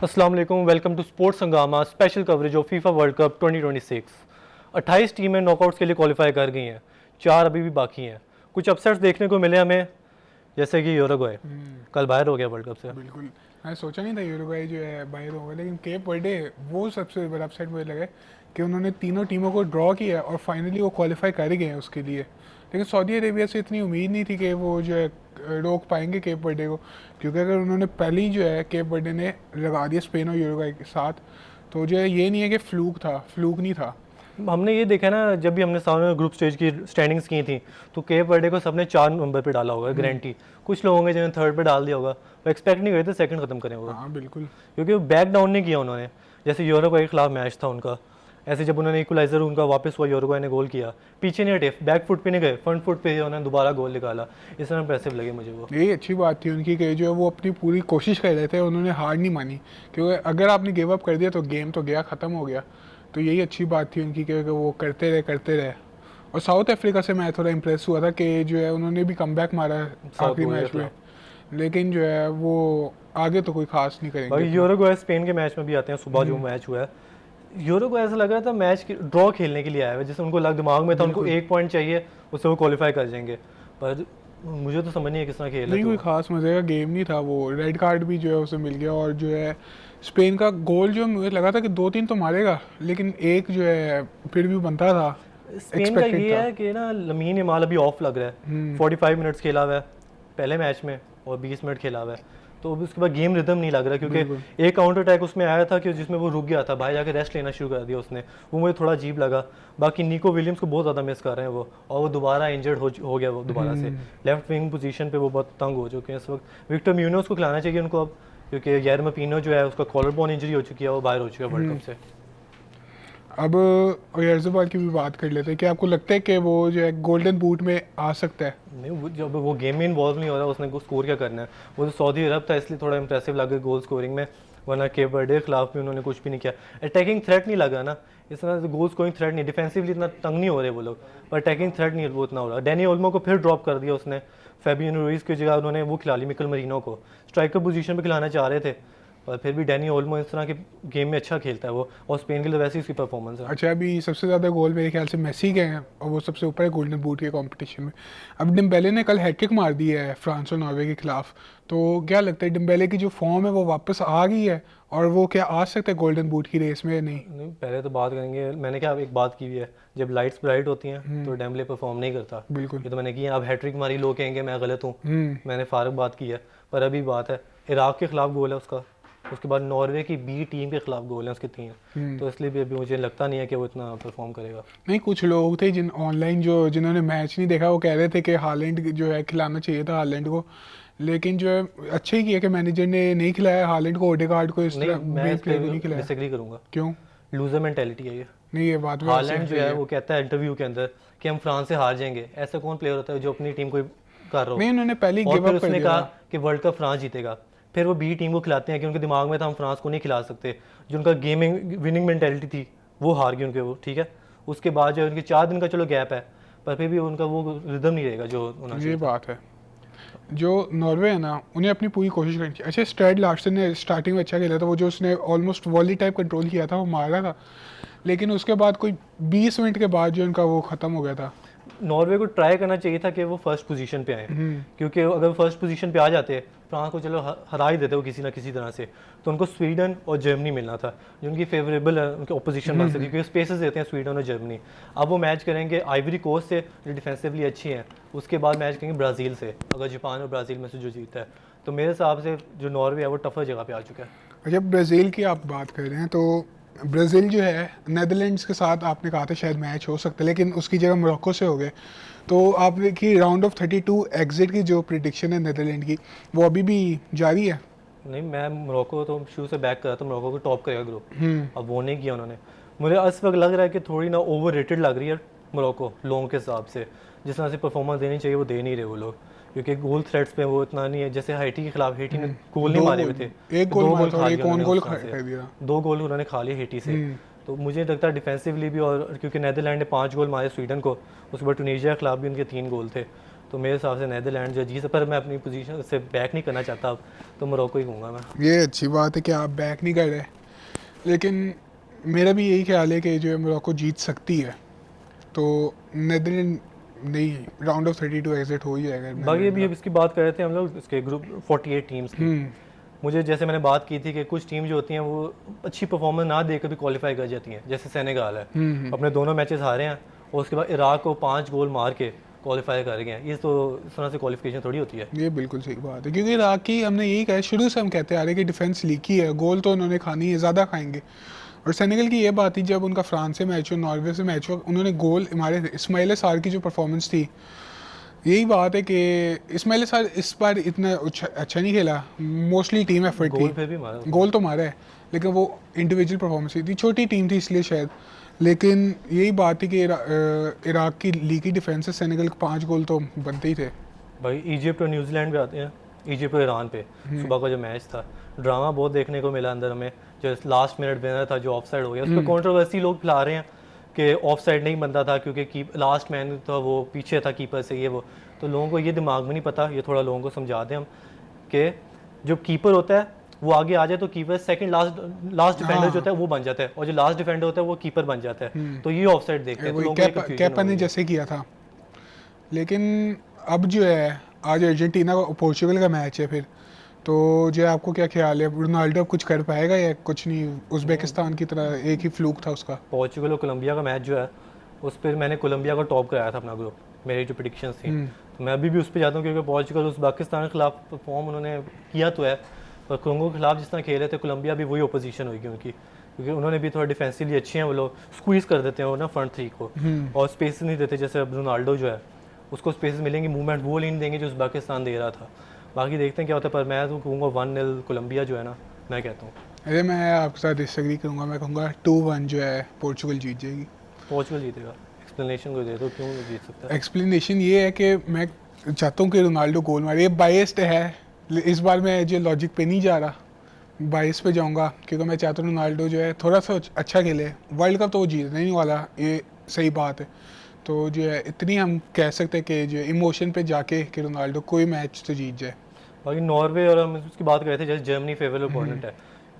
अस्सलाम वालेकुम, welcome to sports हंगामा special coverage of FIFA world cup 2026। 28 टीमें नॉकआउट्स के लिए क्वालिफाई कर गई हैं, 4 अभी भी बाकी हैं। कुछ अपसेट्स देखने को मिले हमें, जैसे कि यूरुग्वे कल बाहर हो गया वर्ल्ड कप से। बिल्कुल। मैं सोचा नहीं था यूरुग्वे जो है बाहर होगा, लेकिन केप वर्डे वो सबसे बड़ा अपसेट मुझे लगा कि उन्होंने तीनों टीमों को ड्रॉ किया और फाइनली वो क्वालिफाई कर ही गए हैं उसके लिए। लेकिन सऊदी अरेबिया से इतनी उम्मीद नहीं थी कि वो जो है रोक पाएंगे केप वर्डे को, क्योंकि अगर उन्होंने पहले ही जो है केप वर्डे ने लगा दिया स्पेन और यूरुग्वे के साथ, तो जो है ये नहीं है कि फ्लूक नहीं था। हमने ये देखा ना, जब भी हमने सामने ग्रुप स्टेज की स्टैंडिंग्स की थी तो केप वर्डे को सबने 4 नंबर पे डाला होगा गारंटी। कुछ लोग होंगे जिन्होंने थर्ड पे डाल दिया होगा, वो एक्सपेक्ट नहीं करे थे सेकंड खत्म करें वो, हाँ बिल्कुल। क्योंकि वो बैक डाउन नहीं किया उन्होंने। जैसे यूरुग्वे के खिलाफ मैच था उनका, ऐसे जब उन्होंने इक्वलाइजर उनका वापस हुआ, यूरुग्वे ने गोल किया, पीछे नहीं हटे, बैक फुट पे नहीं गए, फ्रंट फुट पे उन्होंने दोबारा गोल निकाला। इस तरह इंप्रेसिव लगे मुझे वो। यही अच्छी बात थी उनकी कि जो है वो अपनी पूरी कोशिश कर रहे थे, उन्होंने हार नहीं मानी, क्योंकि अगर आपने गिव अप कर दिया तो गेम तो गया, ख़त्म हो गया। तो यही अच्छी बात थी उनकी कि वो करते रहे। और साउथ अफ्रीका से मैं थोड़ा इम्प्रेस हुआ था कि जो है उन्होंने भी कमबैक मारा आखिरी मैच में, लेकिन जो है वो आगे तो कोई खास नहीं भाई करेंगे। यूरुग्वे स्पेन के मैच में भी आते हैं, सुबह जो मैच हुआ है यूरुग्वे ऐसा लग रहा था मैच ड्रॉ खेलने के लिए आया है, जैसे उनको दिमाग में था उनको 1 पॉइंट चाहिए, उससे वो क्वालिफाई कर जाएंगे। पर मुझे तो समझ नहीं है किस तरह खेल नहीं, कोई तो। खास मज़े का गेम नहीं था वो। रेड कार्ड भी जो है उसे मिल गया, और जो है स्पेन का गोल जो मुझे लगा था कि 2-3 तो मारेगा, लेकिन एक जो है फिर भी बनता था, स्पेन का एक्सपेक्टेड ये था। है कि ना लमीन यमाल अभी ऑफ लग रहा है, 45 मिनट्स खेला हुआ है पहले मैच में और 20 मिनट खेला हुआ है, तो अभी उसके बाद गेम रिदम नहीं लग रहा, क्योंकि एक काउंटर अटैक उसमें आया था कि जिसमें वो रुक गया था, भाई जाके रेस्ट लेना शुरू कर दिया उसने, वो मुझे थोड़ा अजीब लगा। बाकी निको विलियम्स को बहुत ज़्यादा मिस कर रहे हैं वो, और वो दोबारा इंजर्ड हो गया वो दोबारा से, लेफ्ट विंग पोजीशन पे वो बहुत तंग हो चुके हैं इस वक्त। विक्टर म्यूनोस को खिलाना चाहिए उनको अब, क्योंकि यर्म पिनो जो है उसका कॉलर बोन इंजरी हो चुकी है, वो बाहर हो चुका है वर्ल्ड कप से। अब ओयारज़ाबाल की भी बात कर लेते हैं कि आपको लगता है कि वो जो है गोल्डन बूट में आ सकता है? नहीं, वो जब वो गेम में इन्वॉल्व नहीं हो रहा, उसने स्कोर क्या करना है। वो तो सऊदी अरब था इसलिए थोड़ा इंप्रेसिव लगा गोल स्कोरिंग में, वरना केप वर्डे के खिलाफ भी उन्होंने कुछ भी नहीं किया। अटैकिंग थ्रेट नहीं लगा ना, इस तरह से गोल स्कोरिंग थ्रेट नहीं, डिफेंसिवली इतना तंग नहीं हो रहे वो लोग, पर अटैकिंग थ्रेट नहीं वो इतना हो रहा। डैनी ओल्मो को फिर ड्रॉप कर दिया उसने, फैबियन रुइस की जगह उन्होंने वो खिला ली मिकल मरीनो को, स्ट्राइकर पोजीशन पे खिलाना चाह रहे थे, पर फिर भी डैनी ओल्मो इस तरह के गेम में अच्छा खेलता है वो, और स्पेन के लिए वैसे ही उसकी परफॉर्मेंस है। अच्छा, अभी सबसे ज़्यादा गोल मेरे ख्याल से मेसी के हैं, और वो सबसे ऊपर है गोल्डन बूट के कंपटीशन में। अब डिम्बेले ने कल हैट्रिक मार दी है फ्रांस और नॉर्वे के खिलाफ, तो क्या लगता है डिम्बेले की जो फॉर्म है वो वापस आ गई है, और वो क्या आ सकता है गोल्डन बूट की रेस में? नहीं, नहीं, पहले तो बात करेंगे, मैंने क्या एक बात की हुई है, जब लाइट्स ब्राइट होती हैं तो डेम्बले परफॉर्म नहीं करता। बिल्कुल। ये तो मैंने की है, अब हैट्रिक मारी, लोग कहेंगे मैं गलत हूँ, मैंने फारग बात की है। पर अभी बात है, इराक के खिलाफ गोल है उसका, उसके बाद नॉर्वे की बी टीम के खिलाफ गोल है उसके 3, तो इसलिए भी अभी मुझे लगता नहीं है कि वो इतना परफॉर्म करेगा। नहीं, कुछ लोग थे जिन ऑनलाइन जिन्होंने मैच नहीं देखा, वो कह रहे थे कि हालैंड जो है खिलाना चाहिए था हालैंड को, लेकिन जो है अच्छा ही किया कि मैनेजर ने नहीं खिलाया हालैंड को, ओडेगार्ड को, इस नहीं, तरह मैं मेन इस प्लेयर को पर नहीं खिलाया। डिसएग्री करूंगा। क्यों? लूजर मेंटेलिटी है ये। नहीं, ये बात भी वैसे हालैंड जो सही है वो कहता है इंटरव्यू के अंदर कि हम फ्रांस से हार जाएंगे, ऐसा कौन प्लेयर होता है जो अपनी टीम को कर रहा हो। नहीं, उन्होंने पहले ही और गिव फिर अप कर उसने दिया कहा था। कि वर्ल्ड कप फ्रांस जीतेगा, फिर वो बी टीम को खिलाते हैं कि उनके दिमाग में था हम फ्रांस को नहीं खिला सकते, जो उनका गेमिंग विनिंग मेंटेलिटी थी वो हार गई उनके वो, ठीक है। उसके बाद जो उनके 4 दिन का चलो गैप है, पर फिर भी उनका वो रिदम नहीं रहेगा जो होना ये चाहिए था। बात है। जो नॉर्वे है ना, उन्हें अपनी पूरी कोशिश करनी चाहिए। अच्छा, स्ट्रेड लार्सन ने स्टार्टिंग में अच्छा खेला था, वो जो उसने ऑलमोस्ट वॉली टाइप कंट्रोल किया था वो मारा था, लेकिन उसके बाद कोई 20 मिनट के बाद जो उनका वो ख़त्म हो गया था। नॉर्वे को ट्राई करना चाहिए था कि वो फर्स्ट पोजीशन पे आए, क्योंकि अगर वो फर्स्ट पोजीशन पे आ जाते फ्रांस को चलो हरा ही देते वो किसी ना किसी तरह से, तो उनको स्वीडन और जर्मनी मिलना था जो उनकी फेवरेबल है, उनके ओपोजिशन बन सकती, क्योंकि स्पेसेस देते हैं स्वीडन और जर्मनी। अब वो मैच करेंगे आइवरी कोस्ट से जो डिफेंसिवली अच्छी हैं, उसके बाद मैच करेंगे ब्राज़ील से, अगर जापान और ब्राज़ील में से जो जीता है, तो मेरे हिसाब से जो नॉर्वे है वो टफर जगह पे आ चुका है। जब ब्राज़ील की आप बात कर रहे हैं, तो ब्राज़ील जो है नेदरलैंड्स के साथ आपने कहा था शायद मैच हो सकता है, लेकिन उसकी जगह मोरक्को से हो गए। तो आपने की राउंड ऑफ 32 एग्जिट की जो प्रिडिक्शन है नेदरलैंड की, वो अभी भी जारी है? नहीं, मैं मोरक्को तो शुरू से बैक कर रहा था, मोरक्को को टॉप करेगा ग्रुप, अब वो नहीं किया उन्होंने। मुझे इस वक्त लग रहा है कि थोड़ी ना ओवर रेटेड लग रही है मोरक्को लोगों के हिसाब से, जिस तरह से परफॉर्मेंस देनी चाहिए वो दे नहीं रहे वो लोग, क्योंकि गोल थ्रेट्स पे वो इतना नहीं है। जैसे हाइटी के खिलाफ हेटी ने गोल नहीं मारे हुए थे, एक गोल 2 मारा गोल था खा और लिए एक ऑन उन्होंने गोल उस तरह कर दिया। से, 2 गोल उन्होंने खा लिए हेटी से। तो मुझे लगता है डिफेंसिवली भी, और क्योंकि नेदरलैंड ने 5 गोल मारे स्वीडन को, उसके बाद टूनीशिया के खिलाफ भी उनके 3 गोल थे, तो मेरे हिसाब से नीदरलैंड जो जीत, पर मैं अपनी पोजीशन से बैक नहीं करना चाहता अब, तो मोरक्को ही कहूँगा मैं। ये अच्छी बात है कि आप बैक नहीं कर रहे, लेकिन मेरा भी यही ख्याल है कि जो है मोरक्को जीत सकती है, तो नीदरलैंड नहीं, राउंड ऑफ 32 एग्जिट हो ही जाएगा बाकी अभी नीदरलैंड इसकी बात कर रहे थे हम लोग इसके ग्रुप 48 टीम्स का। की। मुझे जैसे मैंने बात की थी कि कुछ टीम जो होती हैं वो अच्छी परफॉर्मेंस ना देकर भी क्वालिफाई कर जाती हैं, जैसे सेनेगाल है, अपने दोनों मैचेस हारे हैं और उसके बाद इराक को 5 गोल मार के क्वालिफाई कर गए हैं। ये तो इस तरह से क्वालिफिकेशन थोड़ी होती है। ये बिल्कुल सही बात है, क्योंकि इराक की हमने यही कहा है, शुरू से हम कहते आ रहे हैं कि डिफेंस लीकी है, गोल तो उन्होंने खानी है, ज़्यादा खाएंगे। और सेनेगल की ये बात थी, जब उनका फ्रांस से मैच हो, नॉर्वे से मैच हो, उन्होंने गोल मारे थे। इस्माइल सार की जो परफॉर्मेंस थी, यही बात है कि इस्माइल सार इस बार इतना अच्छा नहीं खेला, मोस्टली टीम एफर्ट गोल थी, फिर भी मारा उसने। गोल तो मारा है, लेकिन वो इंडिविजुअल परफॉर्मेंस थी, छोटी टीम थी इसलिए शायद। लेकिन यही बात थी कि इराक की लीकी डिफेंस से सेनेगल के 5 गोल तो बनते ही थे। भाई इजिप्ट और न्यूजीलैंड पे आते हैं। इजिप्ट और ईरान पे सुबह का जो मैच था, ड्रामा बहुत देखने को मिला अंदर हमें। जो लास्ट मिनट विनर था जो ऑफ साइड हो गया, उस पर कॉन्ट्रोवर्सी लोग फैला रहे हैं कि ऑफ साइड नहीं बनता था क्योंकि लास्ट मैन था वो पीछे था कीपर से, ये वो। तो लोगों को ये दिमाग में नहीं पता, ये थोड़ा लोगों को समझा दें हम कि जो कीपर होता है वो आगे आ जाए तो कीपर सेकंड लास्ट डिफेंडर जो होता है वो बन जाता है, और जो लास्ट डिफेंडर होता है वो कीपर बन जाता है। तो ये ऑफ साइड देखते हैं, तो वही लोगों को ये confusion कैपा हो ने गई है। जैसे किया था। लेकिन अब जो है आज अर्जेंटीना का पोर्चुगल का मैच है फिर, तो जो है आपको क्या ख्याल है, रोनाल्डो अब कुछ कर पाएगा या कुछ नहीं, उज़्बेकिस्तान की तरह एक ही फ्लूक था उसका। पोर्चुगल और कोलंबिया का मैच जो है उस पर मैंने कोलंबिया को टॉप कराया था अपना ग्रुप, मेरी जो प्रिडिक्शंस थी। तो मैं अभी भी उस पर जाता हूँ क्योंकि पोर्चुगल उज़्बेकिस्तान के खिलाफ परफॉर्म उन्होंने किया तो है, पर कोंगो के खिलाफ जिस तरह खेले थे कोलंबिया भी वही ओपोजिशन होगी उनकी, क्योंकि उन्होंने भी थोड़ा डिफेंसिवली अच्छे हैं, वो लोग स्क्वीज़ कर देते हैं वो ना फ्रंट थ्री को, और स्पेस नहीं देते। जैसे अब रोनाल्डो जो है उसको स्पेस मिलेंगी, मूवमेंट वो नहीं देंगे जो उज़्बेकिस्तान दे रहा था। बाकी देखते हैं क्या होता है, पर मैं तो कहूँगा 1-0 कोलंबिया जो है ना, मैं कहता हूँ। अरे मैं आपके साथ डिसएग्री करूँगा, मैं कहूँगा 2-1 जो है पोर्चुगल जीत जाएगी। पोर्चुगल जीतेगा। एक्सप्लेनेशन को दे दो क्यों जीत सकता है। एक्सप्लेनेशन ये है कि मैं चाहता हूँ कि रोनाल्डो गोल मारे, ये बायस्ड है, इस बार मैं जो लॉजिक पे नहीं जा रहा, बाईस पे जाऊंगा, क्योंकि मैं चाहता हूँ रोनाल्डो जो है थोड़ा सा अच्छा खेले। वर्ल्ड कप तो वो जीतने नहीं वाला, ये सही बात है। तो जो है इतनी हम कह सकते हैं कि जो इमोशन पे जाके कि रोनाल्डो कोई मैच तो जीत जाए। बाकी नॉर्वे और हम उसकी बात कर रहे थे, जैसे जर्मनी फेवरेट अपोनेंट है।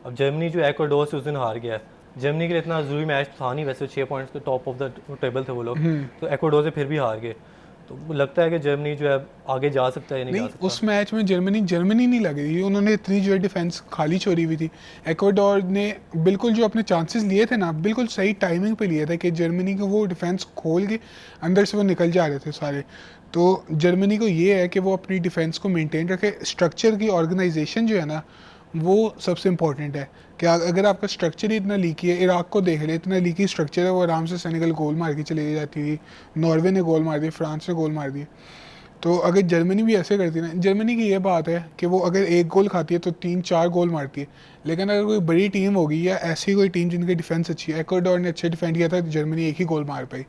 अब जर्मनी जो एक्वाडोर से उस दिन हार गया है, जर्मनी के लिए इतना ज़रूरी मैच था नहीं, वैसे 6 पॉइंट्स के टॉप ऑफ द टेबल थे वो लोग, तो एक्वाडोर से फिर भी हार गए। तो लगता है कि जर्मनी जो है आगे जा सकता है या नहीं जा नहीं, सकता। उस मैच में जर्मनी नहीं लग रही, उन्होंने इतनी जो है डिफेंस खाली छोड़ी हुई थी। एक्वाडोर ने बिल्कुल जो अपने चांसेस लिए थे ना, बिल्कुल सही टाइमिंग पे लिए थे कि जर्मनी को वो डिफेंस खोल के अंदर से वो निकल जा रहे थे सारे। तो जर्मनी को ये है कि वो अपनी डिफेंस को मेंटेन रखे, स्ट्रक्चर की ऑर्गेनाइजेशन जो है ना वो सबसे इम्पॉर्टेंट है। कि अगर आपका स्ट्रक्चर ही इतना लीकी है, इराक को देख ले, इतना लीकी स्ट्रक्चर है, वो आराम से सेनेगल गोल मार के चली जाती थी, नॉर्वे ने गोल मार दिए, फ्रांस ने गोल मार दिए। तो अगर जर्मनी भी ऐसे करती ना, जर्मनी की ये बात है कि वो अगर एक गोल खाती है तो 3-4 गोल मारती है। लेकिन अगर कोई बड़ी टीम होगी या ऐसी कोई टीम जिनकी डिफेंस अच्छी है, एक्वाडोर ने अच्छे डिफेंड किया था, जर्मनी एक ही गोल मार पाई।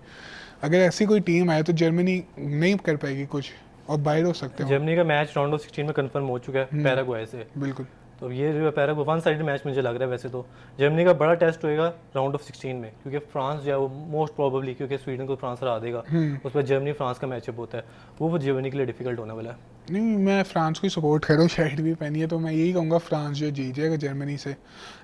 अगर ऐसी कोई टीम आए तो जर्मनी नहीं कर पाएगी कुछ और बाहर हो सकते हो। जर्मनी का मैच राउंड ऑफ 16 में कंफर्म हो चुका है पैराग्वे से। बिल्कुल। तो ये जो है पैराग्वे वन साइड मैच मुझे लग रहा है। वैसे तो जर्मनी का बड़ा टेस्ट होएगा राउंड ऑफ 16 में, क्योंकि फ्रांस जो है वो मोस्ट प्रोबेबली, क्योंकि स्वीडन को फ्रांस हरा देगा, उस पर जर्मनी फ्रांस का मैचअप होता है, वो जर्मनी के लिए डिफिकल्ट होने वाला है। नहीं, मैं फ्रांस को सपोर्ट कर रहा हूँ, शर्ट भी पहनी है, तो मैं यही कहूँगा फ्रांस जो जीत जाएगा जर्मनी से।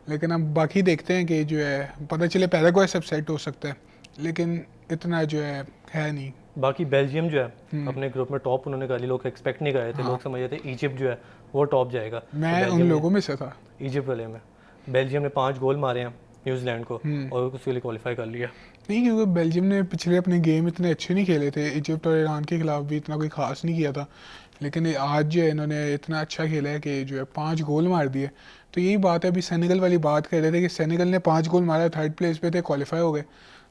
लेकिन अब बाकी देखते हैं कि जो है पता चले पैराग्वे सब सेट हो सकता है, लेकिन इतना जो है नहीं। बाकी बेल्जियम जो है अपने ग्रुप में टॉप उन्होंने कर ली, लोग एक्सपेक्ट नहीं कर रहे थे, लोग समझ रहे थे इजिप्ट जो है वो टॉप जाएगा। मैं उन लोगों में से था, इजिप्ट वाले में बेल्जियम ने 5 गोल मारे हैं न्यूजीलैंड को और उसके लिए क्वालिफाई कर लिया। नहीं, क्योंकि बेल्जियम ने पिछले अपने गेम इतने अच्छे नहीं खेले थे, इजिप्ट और ईरान के खिलाफ भी इतना कोई खास नहीं किया था। लेकिन आज जो है इन्होंने इतना अच्छा खेला है कि जो है 5 गोल मार दिए। तो यही बात है, अभी सेनेगल वाली बात कर रहे थे कि सेनेगल ने 5 गोल मारा, 3rd प्लेस पे थे, क्वालिफाई हो गए।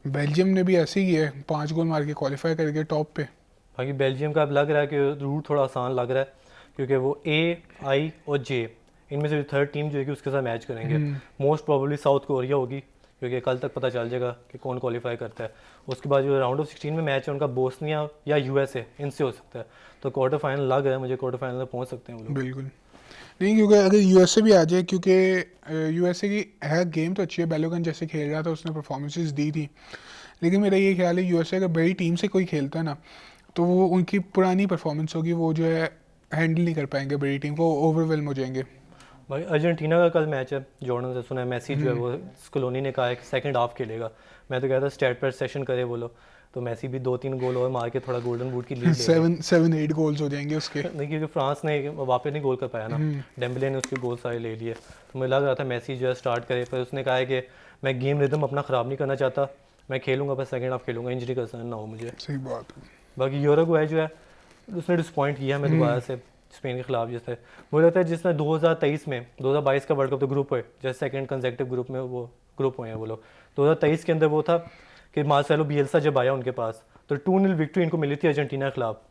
बेल्जियम ने भी ऐसे ही किया है, 5 गोल मार के क्वालिफाई कर गए टॉप पे। बाकी बेल्जियम का अब लग रहा है कि रूट थोड़ा आसान लग रहा है, क्योंकि वो ए, आई और जे इनमें से 3rd टीम जो है कि उसके साथ मैच करेंगे। मोस्ट प्रोबेबली साउथ कोरिया होगी, क्योंकि कल तक पता चल जाएगा कि कौन क्वालिफाई करता है। उसके बाद जो राउंड ऑफ 16 में मैच है उनका बोस्निया या यूएसए, इनसे हो सकता है। तो क्वार्टर फाइनल लग रहा है मुझे, क्वार्टर फाइनल में पहुंच सकते हैं वो लोग। बिल्कुल नहीं, क्योंकि अगर यूएसए भी आ जाए, क्योंकि यूएसए की है गेम तो अच्छी है, बेलोगन जैसे खेल रहा था उसने परफॉर्मेंसेस दी थी। लेकिन मेरा ये ख्याल है यूएसए अगर बड़ी टीम से कोई खेलता है ना, तो वो उनकी पुरानी परफॉर्मेंस होगी, वो जो है हैंडल नहीं कर पाएंगे बड़ी टीम को, ओवरवेलम हो जाएंगे। भाई अर्जेंटीना का कल मैच है, जॉर्डन से सुना है मेसी जो है वो स्कलोनी ने कहा है कि सेकंड हाफ खेलेगा। मैं तो कहता स्टेट पर सेशन करे वो लोग, तो मेसी भी 2-3 गोल और मार के थोड़ा गोल्डन बूट की लीड ले 7-8 गोल्स हो जाएंगे उसके। नहीं क्योंकि फ्रांस ने वापस नहीं गोल कर पाया ना, डेम्बले ने उसके गोल सारे ले लिए, तो मुझे लग रहा था मेसी जो है स्टार्ट करे, पर उसने कहा है कि मैं गेम रिदम अपना ख़राब नहीं करना चाहता, मैं खेलूंगा बस सेकंड हाफ खेलूंगा, इंजरी का असर ना हो मुझे। सही बात है। बाकी यूरुग्वे जो है उसने डिसपॉइंट किया हमें दोबारा से स्पेन के खिलाफ। जैसे मुझे लगता है जिसने 2023 में 2022 का वर्ल्ड कप तो ग्रुप हुए, जैसे सेकंड कंसेक्टिव ग्रुप में वो ग्रुप हुए हैं वो लोग, 2023 के अंदर वो था कि मार्सेलो बिएल्सा जब आया उनके पास तो 2-0 विक्ट्री इनको मिली थी अर्जेंटीना के खिलाफ,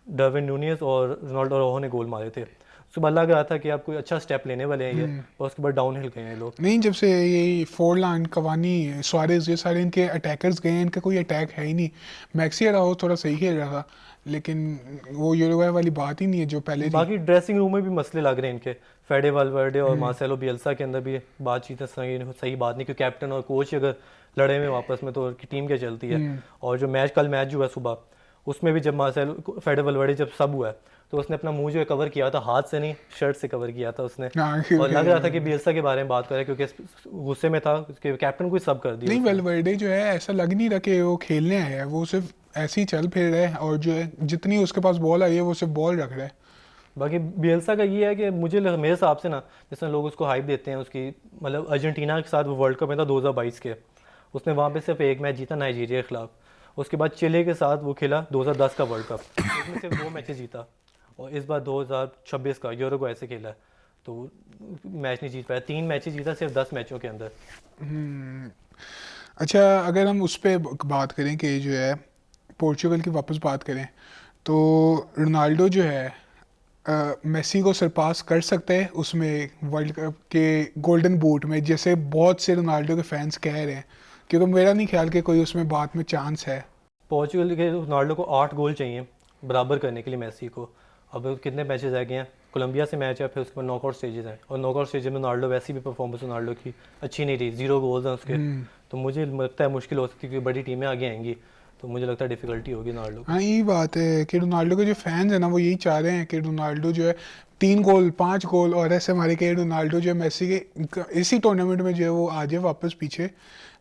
डार्विन नूनियस और रोनाल्डो रोहो ने गोल मारे थे। उसके बाद लग रहा था कि आप कोई अच्छा स्टेप लेने वाले हैं ये, और उसके बाद डाउन हिल गए हैं लोग। नहीं, जब से ये फोरलान, कवानी, सुआरेज, ये सारे इनके अटैकर्स गए हैं, इनका कोई अटैक है ही नहीं। मैक्सी अराउjo थोड़ा सही खेल रहा था, लेकिन वो यूरुग्वे वाली बात ही नहीं है जो पहले थी। बाकी ड्रेसिंग रूम में भी मसले लग रहे हैं इनके, फेडे वालवर्डे और मार्सेलो बिएल्सा के अंदर भी बातचीत सही बात नहीं, क्योंकि कैप्टन और कोच अगर लड़े में वापस में तो टीम क्या चलती है। और जो कल मैच जो है सुबह, उसमें भी जब मार्सेलो फेडे वालवर्डे जब सब हुआ है तो उसने अपना मुंह जो है कवर किया था, हाथ से नहीं शर्ट से कवर किया था उसने, और लग रहा था कि बिएल्सा के बारे में बात करे क्योंकि गुस्से में था कि कैप्टन को ही सब कर दिया। नहीं, वेलवर्डे जो है ऐसा लग नहीं रहा कि वो खेलने आया है, वो सिर्फ ऐसे ही चल फिर रहा है, और जो है जितनी उसके पास बॉल आई है वो सिर्फ बॉल रख रहा है। बाकी बिएल्सा का ये है कि मेरे हिसाब से ना, जैसे लोग उसको हाइप देते हैं उसकी, मतलब अर्जेंटीना के साथ वो वर्ल्ड कप में था 2022 के, उसने वहाँ पे सिर्फ एक मैच जीता नाइजीरिया के खिलाफ, उसके बाद चिले के साथ वो खेला 2010 का वर्ल्ड कप, उसमें सिर्फ 2 मैचेस जीता, और इस बार 2026 का यूरुग्वे से खेला तो मैच नहीं जीत पाया, 3 मैचेस जीता सिर्फ 10 मैचों के अंदर। अच्छा, अगर हम उस पर बात करें कि जो है पोर्चुगल की वापस बात करें, तो रोनाल्डो जो है मेसी को सरपास कर सकते हैं उसमें वर्ल्ड कप के गोल्डन बूट में, जैसे बहुत से रोनाल्डो के फैंस कह रहे हैं, क्योंकि मेरा नहीं ख्याल कि कोई उसमें बात में चांस है। पोर्चुगल के रोनाल्डो को 8 गोल चाहिए बराबर करने के लिए मेसी को। अब कितने मैचेस रह गए हैं, कोलंबिया से मैच है, फिर उसके बाद नॉकआउट स्टेजेस हैं, और नॉकआउट स्टेज में रोनाल्डो वैसी भी परफॉर्मेंस रोनाल्डो की अच्छी नहीं रही, 0 गोल्स हैं उसके, तो मुझे लगता है मुश्किल हो सकती है, क्योंकि बड़ी टीमें आगे आएंगी तो मुझे लगता है डिफिकल्टी होगी रोनाल्डो को। हाँ, यही बात है कि रोनाल्डो के जो फैंस हैं ना, वो यही चाह रहे हैं कि रोनाल्डो जो है 3 गोल 5 गोल और ऐसे मारे के रोनाल्डो जो है मेसी के इसी टूर्नामेंट में जो है वो आ जाए वापस पीछे।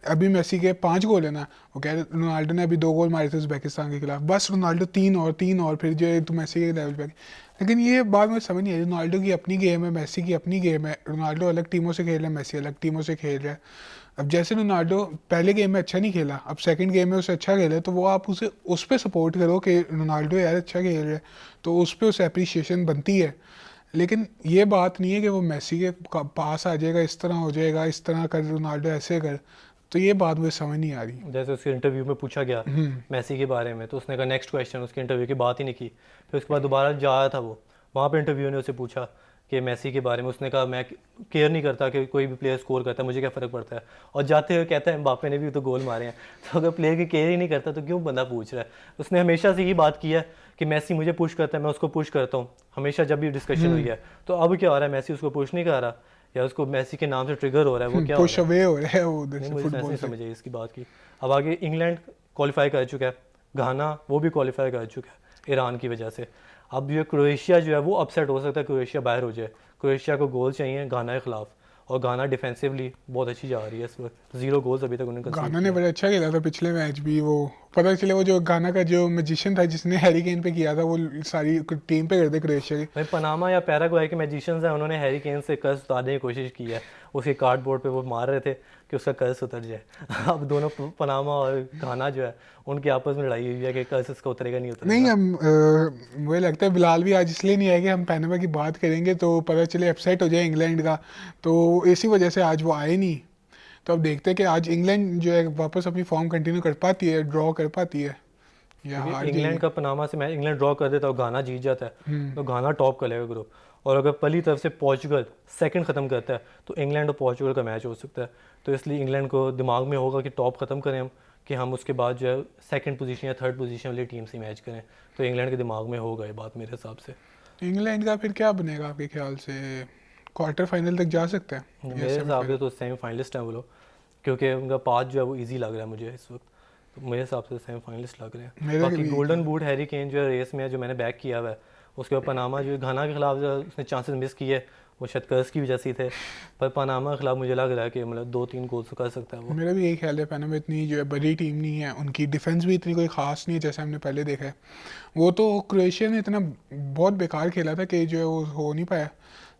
अभी मेसी के 5 गोल है ना, वो कह रहे रोनाल्डो ने अभी 2 गोल मारे थे उज़्बेकिस्तान के खिलाफ, बस रोनाल्डो 3 और फिर जो है तो मेसी के लेवल पे। लेकिन ये बात मुझे समझ नहीं आई, रोनाल्डो की अपनी गेम है, मेसी की अपनी गेम है, रोनाल्डो अलग टीमों से खेल रहा है, मेसी अलग टीमों से खेल रहा है। अब जैसे रोनाल्डो पहले गेम में अच्छा नहीं खेला, अब सेकंड गेम में उसे अच्छा खेला, तो वो आप उसे उस पर सपोर्ट करो कि रोनाल्डो यार अच्छा खेल रहा है, तो उस पर उसे अप्रिसिएशन बनती है। लेकिन ये बात नहीं है कि वो मेसी के पास आ जाएगा, इस तरह हो जाएगा, इस तरह कर रोनाल्डो ऐसे कर, तो ये बात मुझे समझ नहीं आ रही। जैसे उसके इंटरव्यू में पूछा गया मेसी के बारे में, तो उसने कहा नेक्स्ट क्वेश्चन, उसके इंटरव्यू की बात ही नहीं की। फिर उसके बाद दोबारा जा आया था वो, वहाँ पे इंटरव्यू ने उससे पूछा कि मेसी के बारे में, उसने कहा मैं केयर नहीं करता कि कोई भी प्लेयर स्कोर करता है, मुझे क्या फ़र्क पड़ता है, और जाते हुए कहता है एम्बापे ने भी तो गोल मारे हैं, तो अगर प्लेयर की केयर ही नहीं करता तो क्यों बंदा पूछ रहा है। उसने हमेशा से यही बात की है कि मेसी मुझे पुश करता है, मैं उसको पुश करता हूँ, हमेशा जब भी डिस्कशन हुई है। तो अब क्या हो रहा है, मेसी उसको पुश नहीं कर रहा, या उसको मेसी के नाम से ट्रिगर हो रहा है, वो क्या हो पुश रहा है? अवे हो रहा है वो उधर नहीं, से मुझे फुटबॉल नहीं से। समझ आई इसकी बात की। अब आगे इंग्लैंड क्वालिफाई कर चुका है, घाना वो भी क्वालिफाई कर चुका है ईरान की वजह से। अब ये क्रोएशिया जो है वो अपसेट हो सकता है, क्रोएशिया बाहर हो जाए। क्रोएशिया को गोल चाहिए घाना के खिलाफ, और घाना डिफेंसिवली बहुत अच्छी जा रही है इस वक्त, 0 गोल्स अभी तक उन्होंने concede गाना ने किए। बड़ा अच्छा खेला था पिछले मैच भी, वो पता चले वो जो गाना का जो मैजिशियन था जिसने हैरी केन पे किया था, वो सारी टीम पे कर दे क्रोएशिया की। भाई पनामा या पैराग्वे के मैजिशियंस हैं, उन्होंने हैरी केन से कर्ज उतारने की कोशिश की है, उसके कार्डबोर्ड पे वो मार रहे थे कि उसका कर्ज उतर जाए। अब दोनों पनामा और घाना जो है उनकी आपस में लड़ाई हुई है कि कर्ज इसका उतरेगा नहीं उतरेगा। नहीं, हम मुझे लगता है बिलाल भी आज इसलिए नहीं आएगा, हम पैनामा की बात करेंगे तो पता चले अपसेट हो जाए इंग्लैंड का, तो इसी वजह से आज वो आए नहीं। तो अब देखते हैं कि आज इंग्लैंड जो है वापस अपनी फॉर्म कंटिन्यू कर पाती है, ड्रॉ कर पाती है या हार क्योंकि इंग्लैंड का पनामा से मैच इंग्लैंड ड्रॉ कर देता और घाना जीत जाता है तो घाना टॉप कर लेगा ग्रुप, और अगर पहली तरफ से पोर्चुगल सेकंड ख़त्म करता है तो इंग्लैंड और पोर्चुगल का मैच हो सकता है। तो इसलिए इंग्लैंड को दिमाग में होगा कि टॉप ख़त्म करें हम, कि हम उसके बाद जो है सेकंड पोजीशन या थर्ड पोजीशन वाली टीम से मैच करें, तो इंग्लैंड के दिमाग में होगा ये बात मेरे हिसाब से। इंग्लैंड का फिर क्या बनेगा आपके ख्याल से? क्वार्टर फाइनल तक जा सकते हैं या मेरे हिसाब सेमीफाइनल? से तो सेमीफाइनलिस्ट हैं वो लोग, क्योंकि उनका पाथ जो है वो ईजी लग रहा है मुझे इस वक्त, तो मेरे हिसाब से सेमीफाइनलिस्ट लग रहे हैं। मेरे बाकी भी गोल्डन बूट हैरी केन जो है रेस में है, जो मैंने बैक किया हुआ है, उसके बाद पनामा जो घाना के खिलाफ जो उसने चांसेस मिस किए, वो शायद कर्ज की वजह से ही थे, पर पनामा के खिलाफ मुझे लग रहा है कि मतलब 2-3 गोल तो कर सकता है वो। मेरा भी यही ख्याल है, पनामा इतनी जो है बड़ी टीम नहीं है, उनकी डिफेंस भी इतनी कोई खास नहीं है जैसे हमने पहले देखा है। वो तो क्रोएशिया ने इतना बहुत बेकार खेला था कि जो है वो हो नहीं पाया।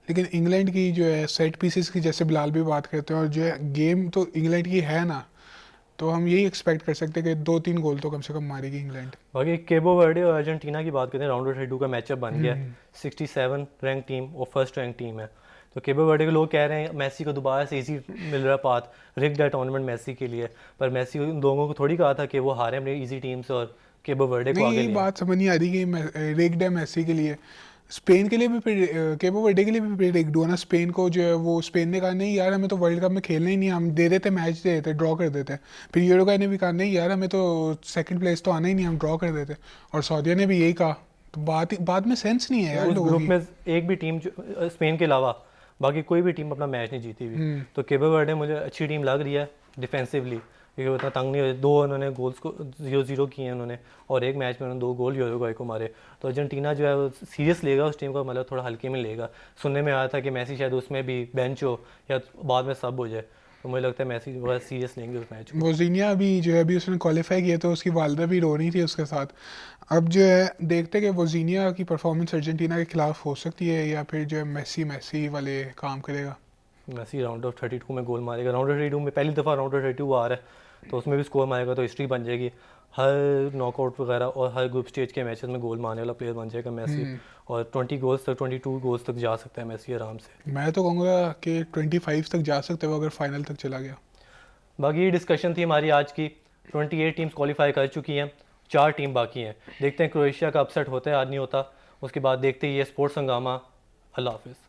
लेकिन इंग्लैंड की जो है सेट पीसेस की, जैसे बिलाल भी बात करते हैं, और जो है गेम तो इंग्लैंड की है ना, तो हम यही एक्सपेक्ट कर सकते हैं कि 2-3 गोल तो कम से कम मारेगी इंग्लैंड। बाकी केबो वर्डे और अर्जेंटीना की बात करते हैं, राउंड ऑफ 32 का मैचअप बन गया है। 67 रैंक टीम और फर्स्ट रैंक टीम है। तो केबो वर्डे के लोग कह रहे हैं मेसी को दोबारा से इजी मिल रहा है पाथ, रिग्ड है टूर्नामेंट मेसी के लिए, पर मेसी उन लोगों को थोड़ी कहा था कि वो हारे अपनी इजी टीम से और केबो वर्डे को नहीं, आगे यही ले। बात समझ नहीं आ रही कि रिग्ड है मेसी के लिए, स्पेन के लिए भी फिर केबो वर्डे के लिए भी फिर रिग्ड हुआ ना। स्पेन को जो है वो स्पेन ने कहा नहीं यार हमें तो वर्ल्ड कप में खेलना ही नहीं, हम दे देते मैच, दे देते ड्रॉ कर देते। फिर यूरुग्वे ने भी कहा नहीं यार हमें तो सेकंड प्लेस तो आना ही नहीं, हम ड्रॉ कर देते। और सऊदीया ने भी यही कहा। तो बाद में सेंस नहीं है यार उस लोगों ग्रुप की। में एक भी टीम स्पेन के अलावा बाकी कोई भी टीम अपना मैच नहीं जीती हुई। तो केबो वर्डे मुझे अच्छी टीम लग रही है डिफेंसिवली, क्योंकि उतना तंग नहीं हो, 2 उन्होंने गोल्स को 0-0 किए हैं उन्होंने, और एक मैच में उन्होंने 2 गोल यूरुग्वे को मारे। तो अर्जेंटीना जो है वो सीरियस लेगा उस टीम को, मतलब थोड़ा हल्के में लेगा। सुनने में आया था कि मैसी शायद उसमें भी बेंच हो या बाद में सब हो जाए, तो मुझे लगता है मैसी बड़ा सीरियस लेंगे उस मैच को। वोजीनिया भी जो है अभी उसने क्वालिफाई किया तो उसकी वालदा भी रो रही थी उसके साथ। अब जो है देखते हैं कि वोजीनिया की परफॉर्मेंस अर्जेंटीना के खिलाफ हो सकती है या फिर जो है मेसी वाले काम करेगा। मेसी राउंड ऑफ 32 में गोल मारेगा। राउंड ऑफ 32 में पहली दफ़ा राउंड ऑफ 32 आ रहा है, तो उसमें भी स्कोर मारेगा तो हिस्ट्री बन जाएगी। हर नॉकआउट वगैरह और हर ग्रुप स्टेज के मैचेस में गोल मारने वाला प्लेयर बन जाएगा मेसी, और 20 गोल्स तक 22 गोल्स तक जा सकता है मेसी आराम से। मैं तो कहूँगा कि 25 तक जा सकते हो अगर फाइनल तक चला गया। बाकी ये डिस्कशन थी हमारी आज की। 28 टीम्स क्वालिफाई कर चुकी हैं, 4 टीम बाकी हैं। देखते हैं क्रोएशिया का अपसेट होता है आज नहीं होता। उसके बाद देखते ही ये स्पोर्ट्स हंगामा। अल्लाह हाफिज़।